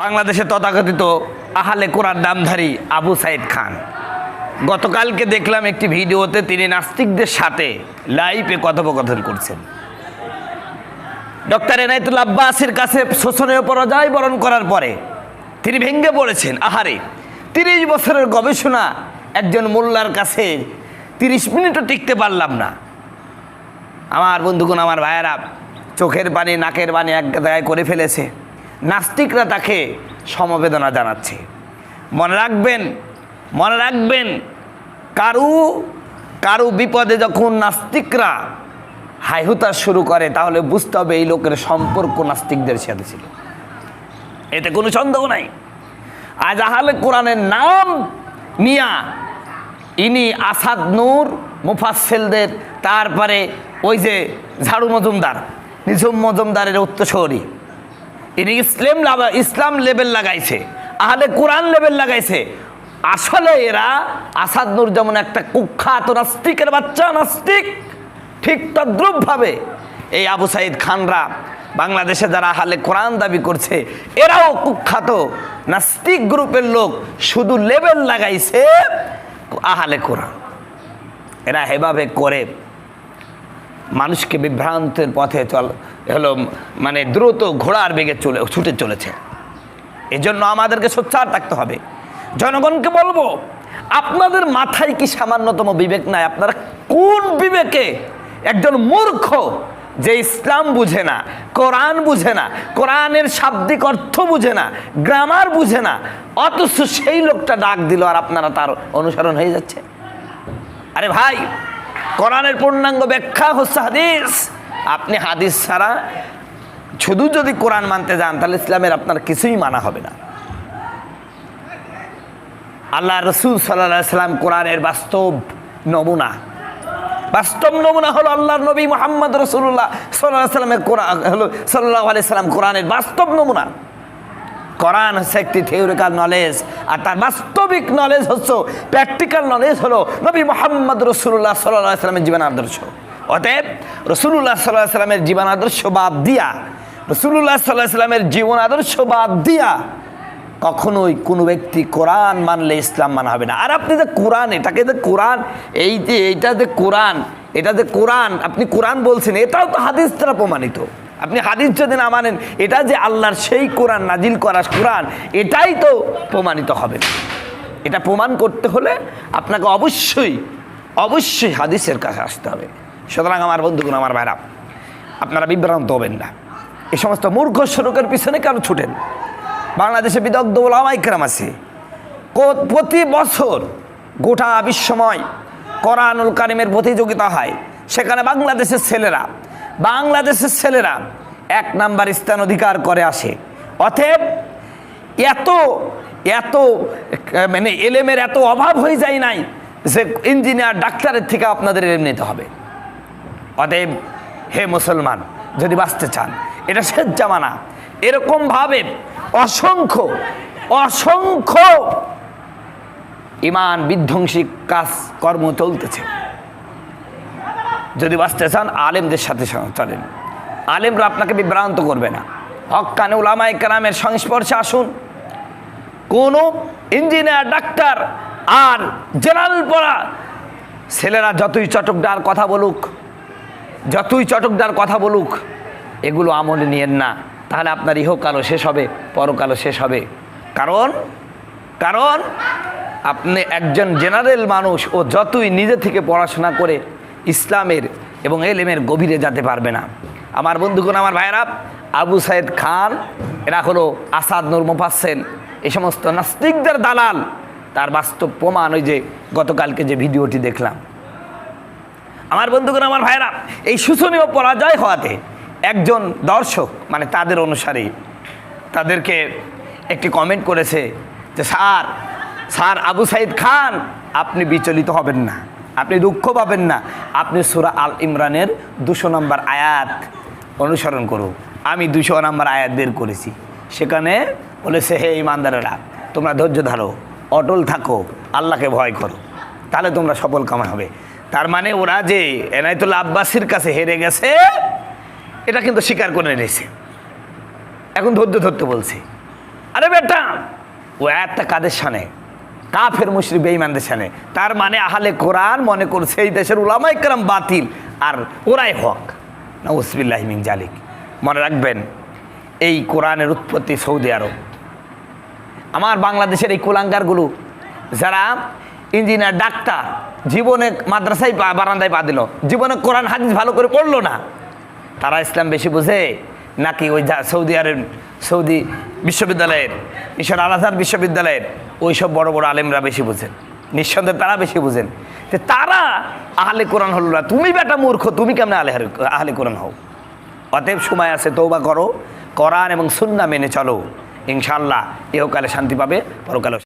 বাংলাদেশে তথাকথিত আহলে কোরআন নামধারী আবু সাইদ খান গতকালকে দেখলাম একটি ভিডিওতে তিনি নাস্তিকদের সাথে লাইভে কথোপকথন করছেন। ডক্টর এনায়েতুল আব্বাসের কাছে শোষণীয় পরাজয় বরণ করার পরে তিনি ভেঙে পড়েছেন। আহারে, 30 বছরের গবেষণা একজন মোল্লার কাছে 30 মিনিটও টিকতে পারলাম না। আমার বন্ধুগণ, আমার ভাইয়েরা, চোখের পানি নাকের পানি এক জায়গায় করে ফেলেছে। নাস্তিকরা তাকে সমবেদনা জানাচ্ছে। মনে রাখবেন কারু বিপদে যখন নাস্তিকরা হাইহুতাশ শুরু করে তাহলে বুঝতে হবে এই লোকের সম্পর্ক নাস্তিকদের সাথে ছিল, এতে কোনো সন্দেহ নাই। আজ আহলে কোরআনের নাম নিয়া ইনি আসাদ নূর মুফাসসিলদের, তারপরে ওই যে ঝাড়ু মজুমদার, নিঝুম মজুমদারের উত্তরসূরি, ইনি ইসলাম লেবেল লাগাইছে, আহলে কোরআন লেবেল লাগাইছে। আসলে এরা আসাদ নূর যেমন একটা কুখ্যাত নাস্তিকের বাচ্চা নাস্তিক, ঠিক তদ্রূপভাবে এই আবু সাইদ খানরা বাংলাদেশে যারা আহলে কোরআন দাবি করছে এরাও কুখ্যাত নাস্তিক গ্রুপের লোক, শুধু লেবেল লাগাইছে আহলে কোরআন। এরা এভাবে করে মানুষকে বিভ্রান্তের পথে মানে দ্রুত ঘোড়ার বেগে ছুটে চলেছে। এজন্য আমাদেরকে সোচ্চার থাকতে হবে। জনগণকে বলবো, আপনাদের মাথায় কি সামান্যতম বিবেক নাই? আপনারা কোন বিবেকে একজন মূর্খ যে ইসলাম বুঝে না, কোরআন বুঝে না, কোরআনের শাব্দিক অর্থ বুঝে না, গ্রামার বুঝে না, অথচ সেই লোকটা ডাক দিল আর আপনারা তার অনুসরণ হয়ে যাচ্ছে? আরে ভাই, কোরআনের পূর্ণাঙ্গ ব্যাখ্যা হচ্ছে হাদিস। আপনি হাদিস ছাড়া শুধু যদি কোরআন মানতে যান তাহলে ইসলামের আপনার কিছুই মানা হবে না। আল্লাহ রসুল সাল্লাল্লাহু আলাইহি সাল্লাম কোরআনের বাস্তব নমুনা হলো আল্লাহর নবী মুহাম্মদ রাসূলুল্লাহ সাল্লাল্লাহু আলাইহি সাল্লামের কোরআন হলো সাল্লাল্লাহু আলাইহি সাল্লাম কোরআনের বাস্তব নমুনা। কোরআন হচ্ছে একটি থিওরিক্যাল নলেজ, আর তার বাস্তবিক নলেজ হচ্ছে, প্র্যাকটিক্যাল নলেজ হলো নবী মুহাম্মদ রাসূলুল্লাহ সাল্লাল্লাহু আলাইহি সাল্লামের জীবন আদর্শ। অতএব রাসূলুল্লাহ সাল্লাল্লাহু আলাইহি সাল্লামের জীবন আদর্শ বাদ দিয়া কখনোই কোনো ব্যক্তি কোরআন মানলে ইসলাম মানা হবে না। আর আপনি যে কোরআন, এটাকে যে কোরআন, এটা যে কোরআন আপনি কোরআন বলছেন, এটাও তো হাদিস দ্বারা প্রমাণিত। আপনি হাদিস যদি না মানেন, এটা যে আল্লাহর সেই কোরআন, নাজিল করা কোরআন, এটাই তো প্রমাণিত হবে না। এটা প্রমাণ করতে হলে আপনাকে অবশ্যই হাদিসের কাছে আসতে হবে। সুতরাং আমার বন্ধুগণ, আমার ভাইরা, আপনারা বিভ্রান্ত হবেন না। এই সমস্ত মূর্খ সড়কের পিছনে কেন ছুটেন? বাংলাদেশে বিদগ্ধ উলামায়ে কেরাম আছে। প্রতি বছর গোটা বিশ্বময় কোরআনুল কারিমের প্রতিযোগিতা হয়, সেখানে বাংলাদেশের ছেলেরা 1 নাম্বার স্থান অধিকার করে আসে। অতএব এত মানে এলেমের এত অভাব হয়ে যায় নাই যে ইঞ্জিনিয়ার ডাক্তারের থেকে আপনাদের এলেম নিতে হবে। অতএব হে মুসলমান, যদি বাঁচতে চান, এটা শেষ জামানা। এরকমভাবে অসংখ্য ইমান বিধ্বংসী কর্ম চলতেছে। যদি বাঁচতে চান, আলেমদের সাথে চলেন। আলেমরা আপনাকে বিভ্রান্ত করবে না। হক্কানে উলামায়ে কেরামের সংস্পর্শে আসুন। কোনো ইঞ্জিনিয়ার, ডাক্তার আর জেনারেল পড়া ছেলেরা যতই চটকদার কথা বলুক, এগুলো আমলে নিয়েন না। তাহলে আপনার ইহকালও শেষ হবে, পরকালও শেষ হবে। কারণ আপনি একজন জেনারেল মানুষ, ও যতই নিজে থেকে পড়াশোনা করে ইসলামের এবং এলেমের গভীরে যেতে পারবে না। আমার বন্ধুগণ, আমার ভাইরা, আবু সাইদ খান এরা হলো আসাদ নূর মুফাসসিল, এই সমস্ত নাস্তিকদের দালাল। তার বাস্তব প্রমাণ ওই যে গতকালকে যে ভিডিওটি দেখলাম। আমার বন্ধুগণ, আমার ভাইরা, এই শোষণীয় পরাজয় হওয়াতে একজন দর্শক, মানে তাদের অনুসারী, তাদেরকে একটি কমেন্ট করেছে যে স্যার আবু সাইদ খান, আপনি বিচলিত হবেন না, আপনি দুঃখ পাবেন না, আপনি সূরা আল ইমরানের 200 নম্বর আয়াত অনুসরণ করুন। আমি 200 নম্বর আয়াত বের করেছি, সেখানে বলেছে, হে ইমানদারেরা, তোমরা ধৈর্য ধরো, অটল থাকো, আল্লাহকে ভয় করো, তাহলে তোমরা সফল কাম হবে। তার মানে ওরা যে এনায়েতুল আব্বাসীর কাছে হেরে গেছে, এটা কিন্তু স্বীকার করে নিয়েছে। এখন ধৈর্য ধরতে বলছে। আরে বেটা, ও একটা কাদের সানে? কাফের মুশরিক বেঈমানদের সানে। তার মানে আহলে কোরআন মনে করছে এই দেশের উলামায়ে কেরাম বাতিল আর ওরাই হক। নাউজুবিল্লাহি মিন জালিক। মনে রাখবেন, এই কোরআনের উৎপত্তি সৌদি আরব। আমার বাংলাদেশের এই কুলাঙ্গারগুলো যারা ইঞ্জিনিয়ার, ডাক্তার, জীবনে মাদ্রাসায় বারান্দায় পা দিল, জীবনে কোরআন হাদিস ভালো করে পড়লো না, তারা ইসলাম বেশি বোঝে নাকি ওই সৌদি বিশ্ববিদ্যালয়ের, মিশর আল আজহার বিশ্ববিদ্যালয়ের ওই সব বড় বড় আলেমরা বেশি বোঝেন? নিঃসন্দেহে তারা বেশি বোঝেন। যে তারা আহলে কোরআন হল না, তুমি বেটা মূর্খ, তুমি কেমন আহলে কোরআন হও? অতএব সময় আছে, তওবা করো, কোরআন এবং সুন্নাহ মেনে চলো, ইনশাআল্লাহ ইহকালে শান্তি পাবে, পরকালে